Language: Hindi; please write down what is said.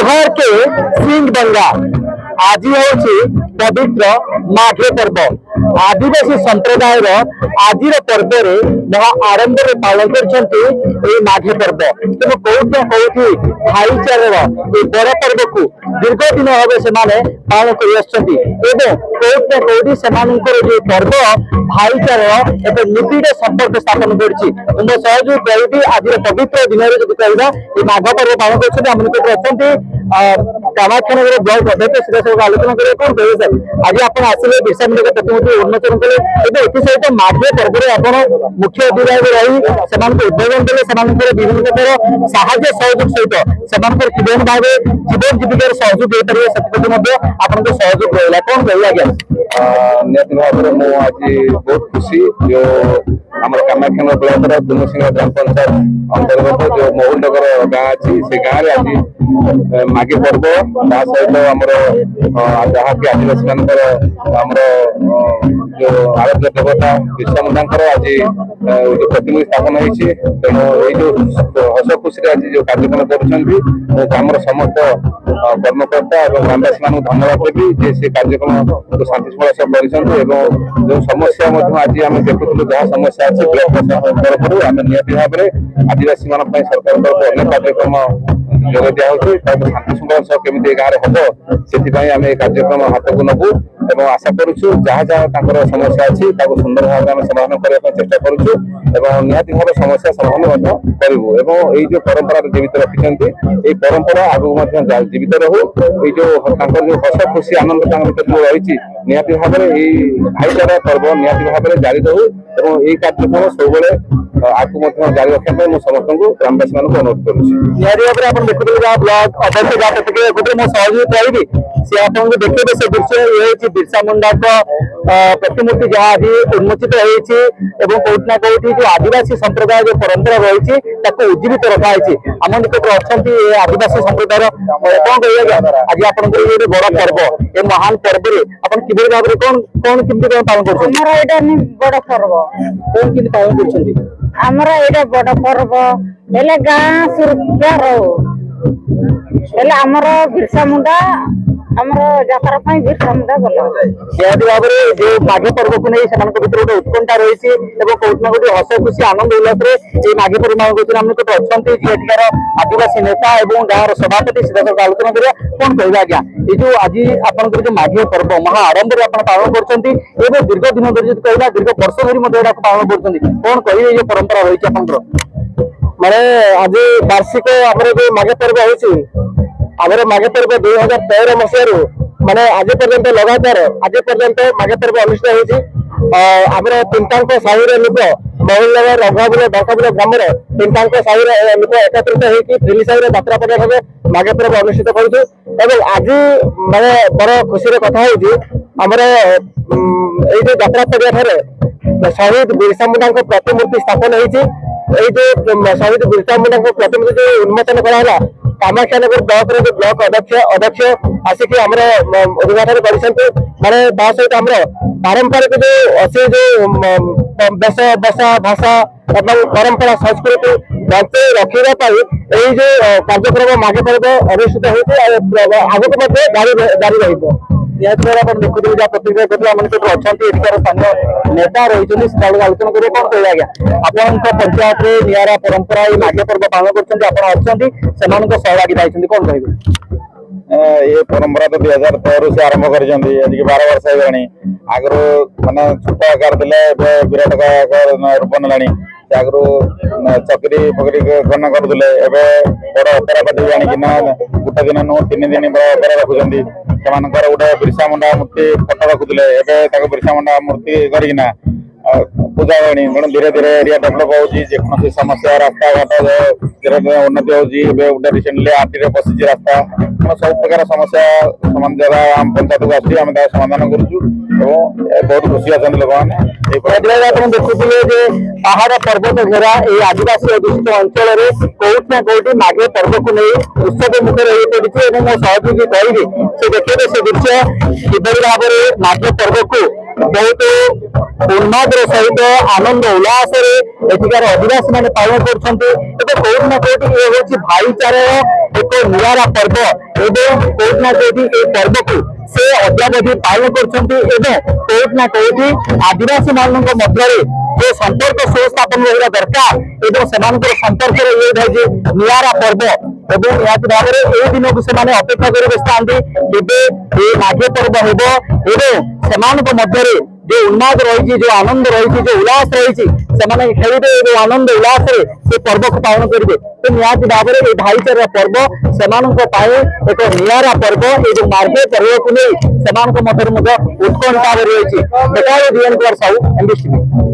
बिहार के सिंह दंगा आज हूँ पवित्र माघे पर्व आदिवासी संप्रदाय आज पर्व महा आरंभ पालन कर माघे पर्व तेणु कौट कौटी भाईचार बड़ पर्व को दीर्घ दिन भाव से पालन कर कौटी से पर्व भाईचार एक निबिड़ संपर्क स्थापन कर सहयोग कही आज पवित्र दिन में कहना माघ पर्व पालन कर कामाख्यानगर ब्लॉक अध्यक्ष सीधासल आलोचना करेंगे कौन कहे सर आज आप आसिले बिरसा मुंडा प्रतिमूर्ति उन्मोचन कले सहित माघे पर्व आप मुख्य अतिथि रही उद्बोधन कले विभिन्न प्रकार साहाय्य सहयोग सहित किभଳି भाव जीवन जीविकार सहयोग पारे आपन सहयोग रहा कौन कहे आज्ञा निहत भाव में आज बहुत खुशी जो आम कामाख्यानगर ब्लॉक दुमसिंह ग्राम पंचायत अंतर्गत जो महुलनगर गाँ अच्छी से गाँव आज माघी पर्व ता सहित आमर जहाँकि आदिवासी मानकर आमर जो आराध्य देवता बिरसा मुंडा आज जो प्रतिमूर्ति स्थापन होती तेणु ये हस खुशी आज जो कार्यक्रम कर ग्रामर समस्त कर्मकर्ता और ग्रामवासी मान धन्यवाद देवी जे से कार्यक्रम शांतिपूर्ण सब कर जो समस्या आज आम देखुलू जहाँ समस्या अच्छी ब्लॉक प्रशासन तरफ आम निहत भाव में आदिवासी मान सरकार तरफ अनेक कार्यक्रम जोग दिया शांति श्रृंखला केमी गाँव हम से आम कार्यक्रम हाथ को नबू और आशा करुचु जहाँ जहाँ समस्या अच्छी सुंदर भाव में समाधान करने चेष्टा करुचु निहत भाव समस्या समाधान करूँ और जो परंपरा जीवित रखिंट ये परंपरा आगे जीवित रहू ये जो हस खुशी आनंद जो रही निहत भाव में भाईचारा पर्व निहत भाव में जारी रहू और ये कार्यक्रम सब आगे जारी रखा समस्त ग्रामवासी मान अनुरोध करुँच देखुए ब्लॉक अध्यक्ष जहाँ प्रतिक्रिया सहयोग रही सी आपको देखिए से दृश्य ये बिरसा मुंडा प्रतिमूर्ति जहाँ आज उन्मोचित होना कौटी जो आदिवासी संप्रदाय जो परंपरा रही उज्जीवित रखाई आम निकट अच्छा आदिवासी संप्रदाय कौन कह आज आप बड़ पर्व ये महान पर्व आप कि भाव में कौन कौन कमी पालन कर बड़ पर्व कौन कि पालन कर बड़ पर्व गाँ सुरक्षा रो आमर बिरसा मुंडा जात्रा बिरसा मुंडा भल निहती भाव में जो माघे पर्व को नहीं भर गोटे उत्कंठा रही कौटना कौटी हस खुशी आनंद उल्लास माघे पर्व मान आम निकट अच्छा जीटिकार आदिवासी नेता और गाँव सभापति सीधासल आलोचना करा कौन कह आज्ञा ये जो आज आप माघे पर्व महा आरंभ आप पालन कर दीर्घ दिन धरी कहला दीर्घ वर्ष धरी पालन कर कौन कहे ये परंपरा रही माने आज वार्षिक आमर जो माघे पर्व होमर माघे पर्व 2013 मसीह माने आज पर्यंत लगातार आज पर्यंत माघे पर्व अनुष्ठित होमर तीनटांक साहि लोक महुलनगर रघुआबुल डंकाबुल ग्राम तीनटांक साहि लोक एकत्रित होकर फ्रेली साहि यात्रा पर्व भाव माघे पर्व अनुष्ठित करूँ आज माने बड़ खुशी कथा होमर ये यात्रा पर्व शहीद बिरसा मुंडा प्रतिमूर्ति स्थापन होती शहीद बिरसा मुंडा प्रतिमूर्ति जो उन्मोचन कराला कामाख्यानगर ब्लॉक जो ब्लॉक अध्यक्ष आसिक उद्घाटन कर सहित आम पारंपरिक जो अच्छे जो वेश बसा भाषा और परंपरा संस्कृति बचे रखा जो कार्यक्रम माघे पर्व अनुष्ठित होती आगक जारी रही देखुए जहाँ प्रतिक्रिया करते अच्छा स्थानीय नेता रही आलोचना करेंगे कौन कहे आज्ञा आप पंचायत में निरा परंपरा ये माघे पर्व पालन कर सहभागी कौन कहे ये परंपरा तो 2013 से आरंभ कर 12 वर्ष हो आगर मानने छोट आकार विराट आकार रूप ना आगु चकरी फकरी गणना करुले बड़ अपेरा पार्टी आनिकिना गोटे दिन नुह 3 दिन बड़ अपेरा रखुच्च से गोटे बिरसा मुंडा मूर्ति फटो रखुले बिरसा मुंडा मूर्ति करना पूजा होनी तेणु धीरे धीरे एरिया डेभलप होती समस्या रास्ता घाट धीरे धीरे उन्नति होते रिसेंटली आरटी बसी रास्ता सब प्रकार समस्या समान जगह आम पंचायत को आसी आम समाधान करुचु बहुत खुशी अच्छा लोक मैंने देखुले पहाड़ पर्वत घेरा ये आदिवासी अधुषित अंचल कौटना कौटी माघे पर्व को नहीं उत्सव मुखर हो पड़ी मो सहयोगी कहि से देखिए से दृश्य किभଳି भाव में माघे पर्व को बहुत उन्माद सहित आनंद उल्लास एଠିକାର आदिवासी मैंने पालन कर ये हूँ भाईचार एक निरा पर्व एवं कोटना कोटी पर्व को से अद्यावधि पालन कर आदिवासी मान मध्य जो संपर्क सुस्थापन रहा दरकार एवं से संपर्क ये निरा पर्व एवं भाव में दिन को अपेक्षा कर माघे पर्व हो जो उन्माद रही जो आनंद रही जो उल्लास रही खेलिए आनंद उल्लास से पर्व को पालन करेंगे तो निहाती भाव में भाईचार पर्व से एक निरा पर्व ये माघे पर्व को नहीं उत्कंठा रही है।